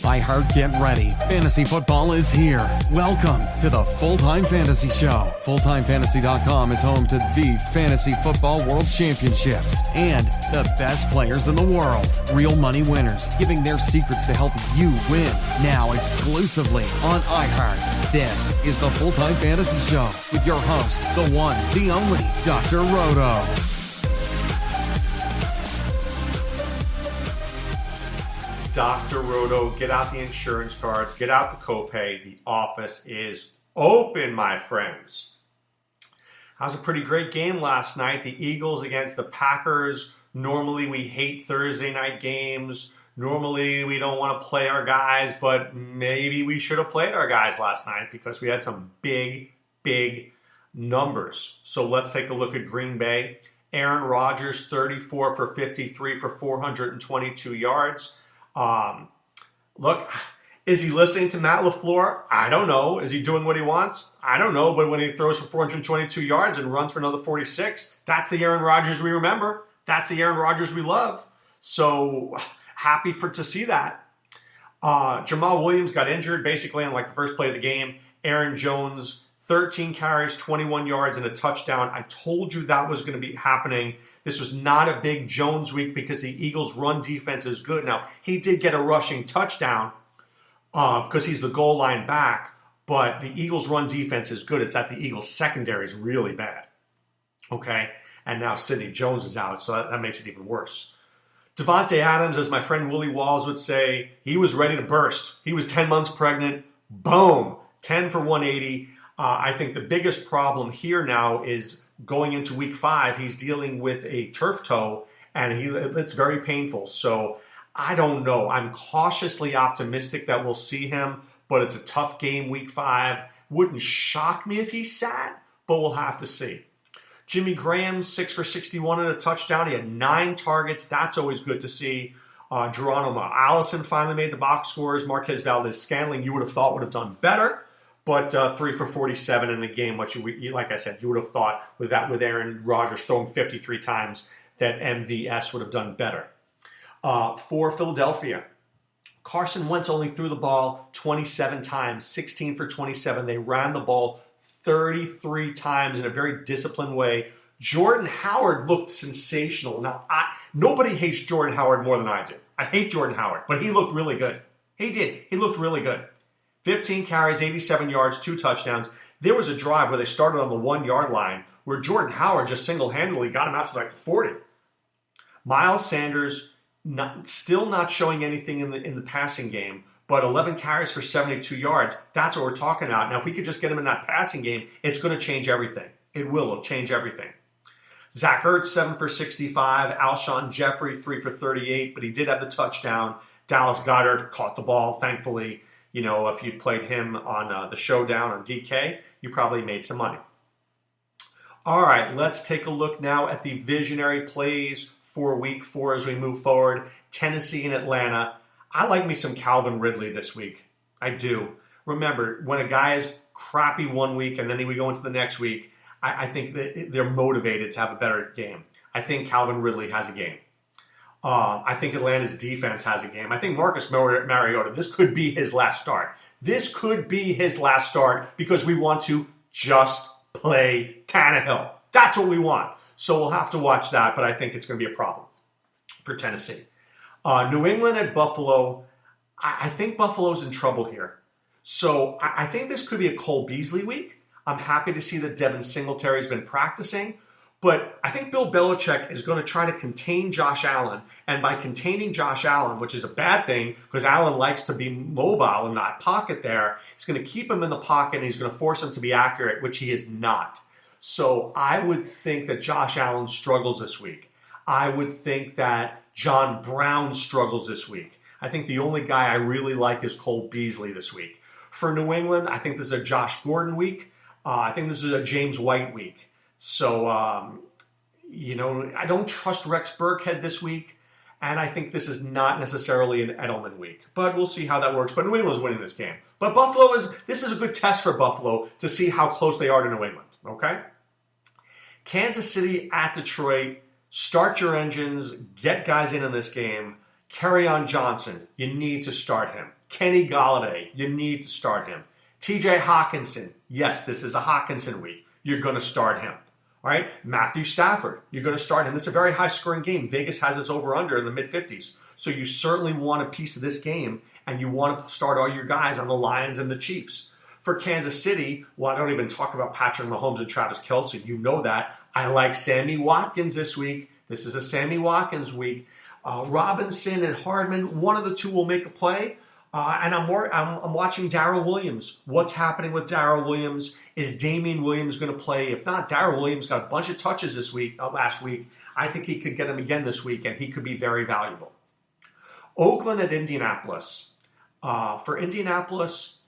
iHeart, get ready. Fantasy football is here. Welcome to the Full-Time Fantasy Show. FullTimeFantasy.com is home to the Fantasy Football World Championships and the best players in the world. Real money winners giving their secrets to help you win. Now exclusively on iHeart. This is the Full-Time Fantasy Show with your host, the one, the only, Dr. Roto. Dr. Roto, get out the insurance cards, get out the copay. The office is open, my friends. That was a pretty great game last night. The Eagles against the Packers. Normally we hate Thursday night games. Normally we don't want to play our guys, but maybe we should have played our guys last night because we had some big numbers. So let's take a look at Green Bay. Aaron Rodgers, 34 for 53 for 422 yards. Look, is he listening to Matt LaFleur? I don't know. Is he doing what he wants? I don't know. But when he throws for 422 yards and runs for another 46, that's the Aaron Rodgers we remember. That's the Aaron Rodgers we love. So happy to see that. Jamal Williams got injured basically on like the first play of the game. Aaron Jones, 13 carries, 21 yards, and a touchdown. I told you that was going to be happening. This was not a big Jones week because the Eagles' run defense is good. Now, he did get a rushing touchdown because he's the goal line back, but the Eagles' run defense is good. It's that the Eagles' secondary is really bad. Okay? And now Sidney Jones is out, so that makes it even worse. Devontae Adams, as my friend Willie Walls would say, he was ready to burst. He was 10 months pregnant. Boom! 10 for 180. I think the biggest problem here now is going into week 5, he's dealing with a turf toe, and it's very painful. So I don't know. I'm cautiously optimistic that we'll see him, but it's a tough game week 5. Wouldn't shock me if he sat, but we'll have to see. Jimmy Graham, 6 for 61 and a touchdown. He had 9 targets. That's always good to see. Geronimo Allison finally made the box scores. Marquez Valdez-Scantling, you would have thought would have done better. But 3 for 47 in the game, which, like I said, you would have thought with Aaron Rodgers throwing 53 times that MVS would have done better. For Philadelphia, Carson Wentz only threw the ball 27 times, 16 for 27. They ran the ball 33 times in a very disciplined way. Jordan Howard looked sensational. Now, nobody hates Jordan Howard more than I do. I hate Jordan Howard, but he looked really good. He did. He looked really good. 15 carries, 87 yards, 2 touchdowns. There was a drive where they started on the 1-yard line where Jordan Howard just single-handedly got him out to like the 40. Miles Sanders still not showing anything in the passing game, but 11 carries for 72 yards. That's what we're talking about. Now, if we could just get him in that passing game, it's going to change everything. It will. It'll change everything. Zach Ertz, 7 for 65. Alshon Jeffrey, 3 for 38, but he did have the touchdown. Dallas Goedert caught the ball, thankfully. You know, if you played him on the showdown on DK, you probably made some money. All right, let's take a look now at the visionary plays for week 4 as we move forward. Tennessee and Atlanta. I like me some Calvin Ridley this week. I do. Remember, when a guy is crappy one week and then we go into the next week, I think that they're motivated to have a better game. I think Calvin Ridley has a game. I think Atlanta's defense has a game. I think Marcus Mariota, this could be his last start. This could be his last start because we want to just play Tannehill. That's what we want. So we'll have to watch that, but I think it's going to be a problem for Tennessee. New England at Buffalo. I think Buffalo's in trouble here. So I think this could be a Cole Beasley week. I'm happy to see that Devin Singletary's been practicing. But I think Bill Belichick is going to try to contain Josh Allen. And by containing Josh Allen, which is a bad thing because Allen likes to be mobile in that pocket there, he's going to keep him in the pocket and he's going to force him to be accurate, which he is not. So I would think that Josh Allen struggles this week. I would think that John Brown struggles this week. I think the only guy I really like is Cole Beasley this week. For New England, I think this is a Josh Gordon week. I think this is a James White week. So, I don't trust Rex Burkhead this week, and I think this is not necessarily an Edelman week. But we'll see how that works. But New England's winning this game. But this is a good test for Buffalo to see how close they are to New England, okay? Kansas City at Detroit. Start your engines. Get guys in this game. Kerryon Johnson, you need to start him. Kenny Golladay, you need to start him. TJ Hawkinson, yes, this is a Hawkinson week. You're going to start him. All right, Matthew Stafford, you're going to start him. This is a very high-scoring game. Vegas has this over-under in the mid-50s. So you certainly want a piece of this game, and you want to start all your guys on the Lions and the Chiefs. For Kansas City, well, I don't even talk about Patrick Mahomes and Travis Kelce. You know that. I like Sammy Watkins this week. This is a Sammy Watkins week. Robinson and Hardman, one of the two will make a play. And I'm watching Darrell Williams. What's happening with Darrell Williams? Is Damian Williams going to play? If not, Darrell Williams got a bunch of touches last week. I think he could get them again this week, and he could be very valuable. Oakland at Indianapolis. For Indianapolis,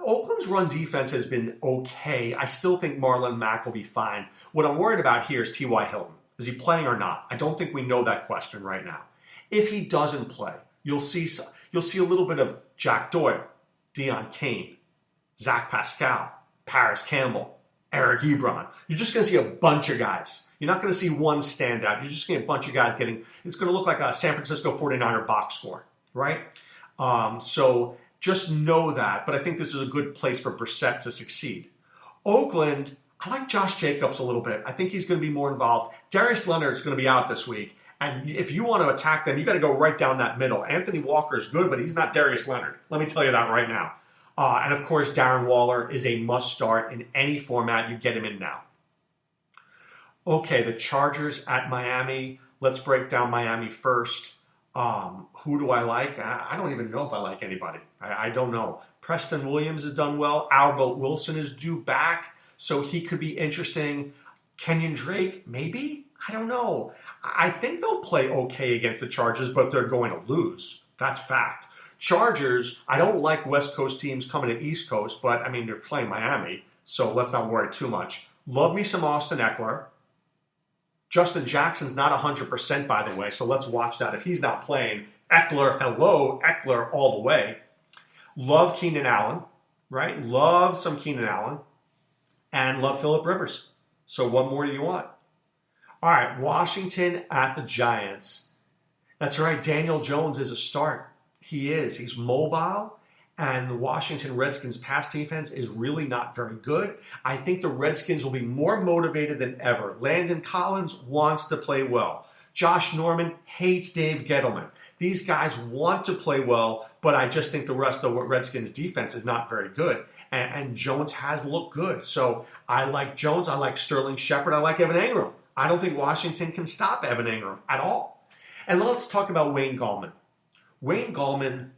Oakland's run defense has been okay. I still think Marlon Mack will be fine. What I'm worried about here is T.Y. Hilton. Is he playing or not? I don't think we know that question right now. If he doesn't play, you'll see a little bit of Jack Doyle, Deion Kane, Zach Pascal, Paris Campbell, Eric Ebron. You're just going to see a bunch of guys. You're not going to see one standout. You're just going to get a bunch of guys it's going to look like a San Francisco 49er box score, right? So just know that. But I think this is a good place for Brissett to succeed. Oakland, I like Josh Jacobs a little bit. I think he's going to be more involved. Darius Leonard's going to be out this week. And if you want to attack them, you got to go right down that middle. Anthony Walker is good, but he's not Darius Leonard. Let me tell you that right now. And of course, Darren Waller is a must start in any format. You get him in now. Okay, the Chargers at Miami. Let's break down Miami first. Who do I like? I don't even know if I like anybody. I don't know. Preston Williams has done well. Albert Wilson is due back, so he could be interesting. Kenyon Drake, maybe? I don't know. I think they'll play okay against the Chargers, but they're going to lose. That's fact. Chargers, I don't like West Coast teams coming to East Coast, but, I mean, they're playing Miami, so let's not worry too much. Love me some Austin Eckler. Justin Jackson's not 100%, by the way, so let's watch that. If he's not playing, Eckler, hello, Eckler all the way. Love Keenan Allen, right? Love some Keenan Allen. And love Phillip Rivers. So what more do you want? All right, Washington at the Giants. That's right, Daniel Jones is a start. He is. He's mobile, and the Washington Redskins pass defense is really not very good. I think the Redskins will be more motivated than ever. Landon Collins wants to play well. Josh Norman hates Dave Gettleman. These guys want to play well, but I just think the rest of the Redskins defense is not very good. And Jones has looked good. So I like Jones. I like Sterling Shepard. I like Evan Engram. I don't think Washington can stop Evan Engram at all. And let's talk about Wayne Gallman. Wayne Gallman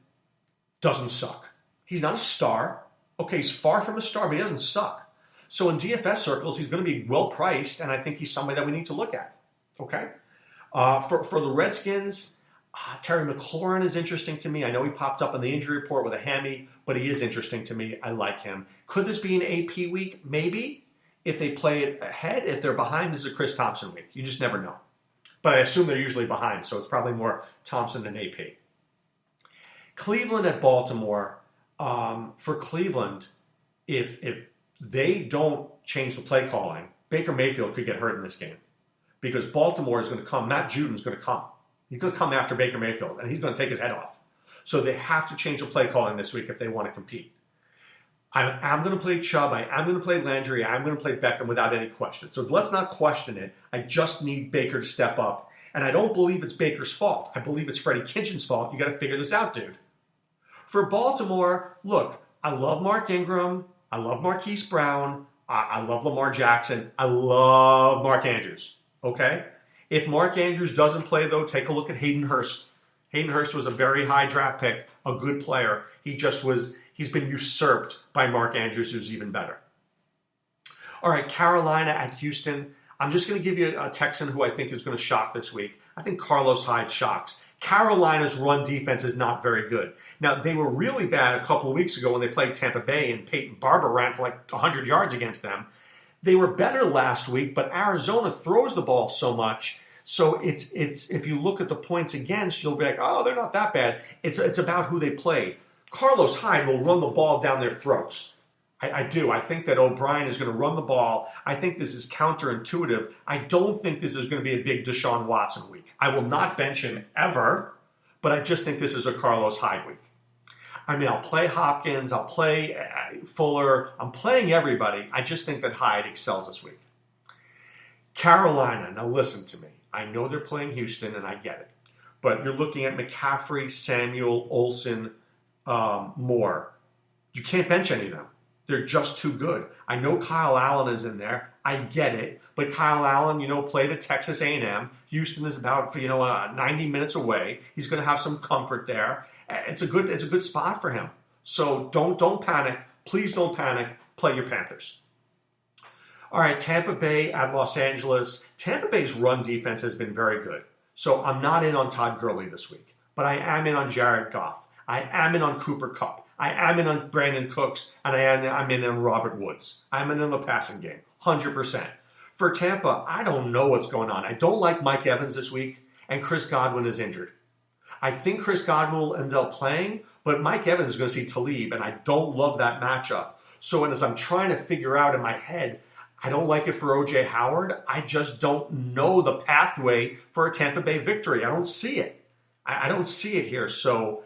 doesn't suck. He's not a star. Okay, he's far from a star, but he doesn't suck. So in DFS circles, he's going to be well priced, and I think he's somebody that we need to look at. Okay? For the Redskins, Terry McLaurin is interesting to me. I know he popped up on the injury report with a hammy, but he is interesting to me. I like him. Could this be an AP week? Maybe. If they play it ahead, if they're behind, this is a Chris Thompson week. You just never know. But I assume they're usually behind, so it's probably more Thompson than AP. Cleveland at Baltimore. For Cleveland, if they don't change the play calling, Baker Mayfield could get hurt in this game. Because Baltimore is going to come. Matt Juden's going to come. He's going to come after Baker Mayfield, and he's going to take his head off. So they have to change the play calling this week if they want to compete. I am going to play Chubb. I am going to play Landry. I am going to play Beckham without any question. So let's not question it. I just need Baker to step up. And I don't believe it's Baker's fault. I believe it's Freddie Kitchen's fault. You got to figure this out, dude. For Baltimore, look, I love Mark Ingram. I love Marquise Brown. I love Lamar Jackson. I love Mark Andrews. Okay? If Mark Andrews doesn't play, though, take a look at Hayden Hurst. Hayden Hurst was a very high draft pick, a good player. He's been usurped by Mark Andrews, who's even better. All right, Carolina at Houston. I'm just going to give you a Texan who I think is going to shock this week. I think Carlos Hyde shocks. Carolina's run defense is not very good. Now, they were really bad a couple of weeks ago when they played Tampa Bay and Peyton Barber ran for like 100 yards against them. They were better last week, but Arizona throws the ball so much. So it's if you look at the points against, you'll be like, oh, they're not that bad. It's about who they played. Carlos Hyde will run the ball down their throats. I do. I think that O'Brien is going to run the ball. I think this is counterintuitive. I don't think this is going to be a big Deshaun Watson week. I will not bench him ever, but I just think this is a Carlos Hyde week. I mean, I'll play Hopkins, I'll play Fuller, I'm playing everybody. I just think that Hyde excels this week. Carolina, now listen to me. I know they're playing Houston, and I get it. But you're looking at McCaffrey, Samuel, Olsen, Moore. You can't bench any of them. They're just too good. I know Kyle Allen is in there. I get it. But Kyle Allen, played at Texas A&M. Houston is about 90 minutes away. He's going to have some comfort there. It's a good spot for him. So don't panic. Please don't panic. Play your Panthers. All right, Tampa Bay at Los Angeles. Tampa Bay's run defense has been very good. So I'm not in on Todd Gurley this week. But I am in on Jared Goff. I am in on Cooper Kupp. I am in on Brandon Cooks, and I'm in on Robert Woods. I'm in on the passing game, 100%. For Tampa, I don't know what's going on. I don't like Mike Evans this week, and Chris Godwin is injured. I think Chris Godwin will end up playing, but Mike Evans is going to see Talib, and I don't love that matchup. So as I'm trying to figure out in my head, I don't like it for O.J. Howard. I just don't know the pathway for a Tampa Bay victory. I don't see it. I don't see it here, so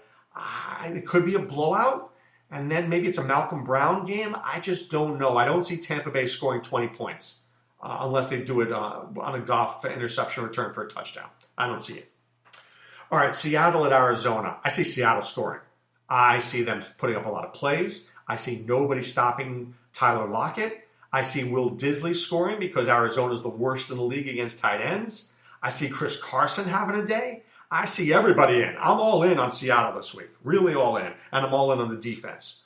it could be a blowout, and then maybe it's a Malcolm Brown game. I just don't know. I don't see Tampa Bay scoring 20 points unless they do it on a Goff interception return for a touchdown. I don't see it. All right, Seattle at Arizona. I see Seattle scoring. I see them putting up a lot of plays. I see nobody stopping Tyler Lockett. I see Will Disley scoring because Arizona is the worst in the league against tight ends. I see Chris Carson having a day. I see everybody in. I'm all in on Seattle this week. Really all in. And I'm all in on the defense.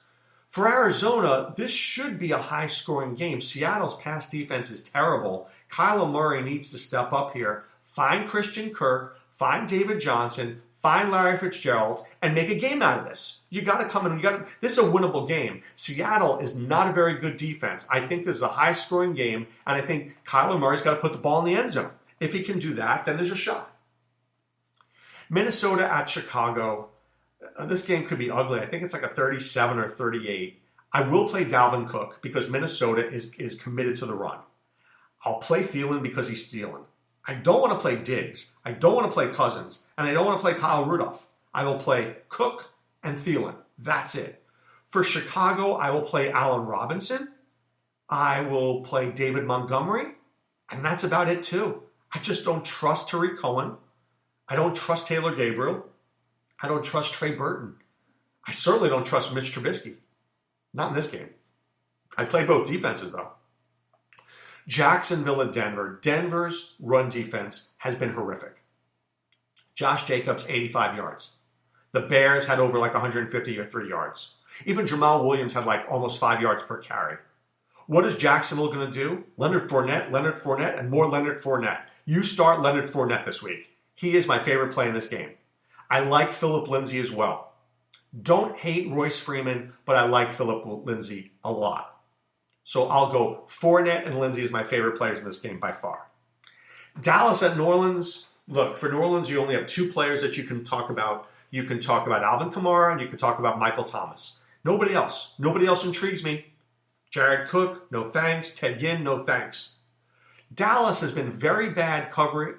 For Arizona, this should be a high-scoring game. Seattle's pass defense is terrible. Kyler Murray needs to step up here. Find Christian Kirk. Find David Johnson. Find Larry Fitzgerald. And make a game out of this. You got to come in. This is a winnable game. Seattle is not a very good defense. I think this is a high-scoring game. And I think Kyler Murray's got to put the ball in the end zone. If he can do that, then there's a shot. Minnesota at Chicago. This game could be ugly. I think it's like a 37 or 38. I will play Dalvin Cook because Minnesota is committed to the run. I'll play Thielen because he's stealing. I don't want to play Diggs. I don't want to play Cousins. And I don't want to play Kyle Rudolph. I will play Cook and Thielen. That's it. For Chicago, I will play Allen Robinson. I will play David Montgomery. And that's about it too. I just don't trust Tariq Cohen. I don't trust Taylor Gabriel. I don't trust Trey Burton. I certainly don't trust Mitch Trubisky. Not in this game. I play both defenses, though. Jacksonville at Denver. Denver's run defense has been horrific. Josh Jacobs, 85 yards. The Bears had over like 153 yards. Even Jamal Williams had like almost 5 yards per carry. What is Jacksonville going to do? Leonard Fournette, and more Leonard Fournette. You start Leonard Fournette this week. He is my favorite play in this game. I like Phillip Lindsay as well. Don't hate Royce Freeman, but I like Phillip Lindsay a lot. So I'll go Fournette and Lindsay as my favorite players in this game by far. Dallas at New Orleans. Look, for New Orleans, you only have two players that you can talk about. You can talk about Alvin Kamara and you can talk about Michael Thomas. Nobody else. Nobody else intrigues me. Jared Cook, no thanks. Ted Ginn, no thanks. Dallas has been very bad covering,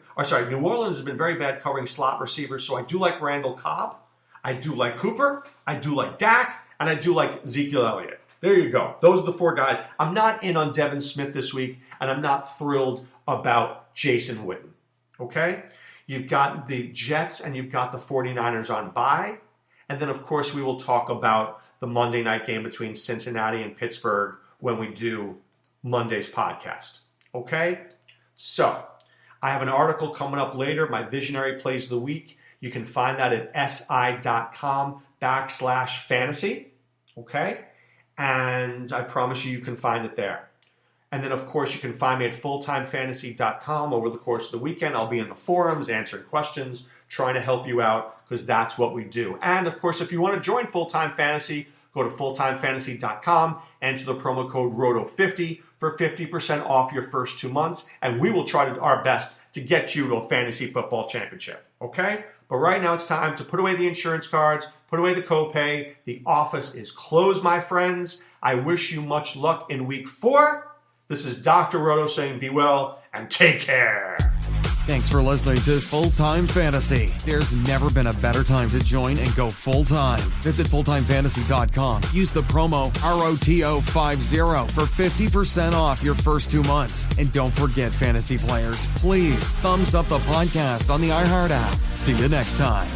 New Orleans has been very bad covering slot receivers, so I do like Randall Cobb, I do like Cooper, I do like Dak, and I do like Ezekiel Elliott. There you go. Those are the four guys. I'm not in on Devin Smith this week, and I'm not thrilled about Jason Witten. Okay? You've got the Jets and you've got the 49ers on bye, and then of course we will talk about the Monday night game between Cincinnati and Pittsburgh when we do Monday's podcast. Okay, so I have an article coming up later, my Visionary Plays of the Week. You can find that at si.com/fantasy. Okay, and I promise you can find it there. And then, of course, you can find me at fulltimefantasy.com over the course of the weekend. I'll be in the forums answering questions, trying to help you out because that's what we do. And, of course, if you want to join Full-Time Fantasy, go to fulltimefantasy.com, enter the promo code ROTO50 for 50% off your first 2 months, and we will try our best to get you to a fantasy football championship, okay? But right now it's time to put away the insurance cards, put away the copay. The office is closed, my friends. I wish you much luck in week 4. This is Dr. Roto saying be well and take care. Thanks for listening to Full Time Fantasy. There's never been a better time to join and go full time. Visit fulltimefantasy.com. Use the promo ROTO50 for 50% off your first 2 months. And don't forget, fantasy players, please thumbs up the podcast on the iHeart app. See you next time.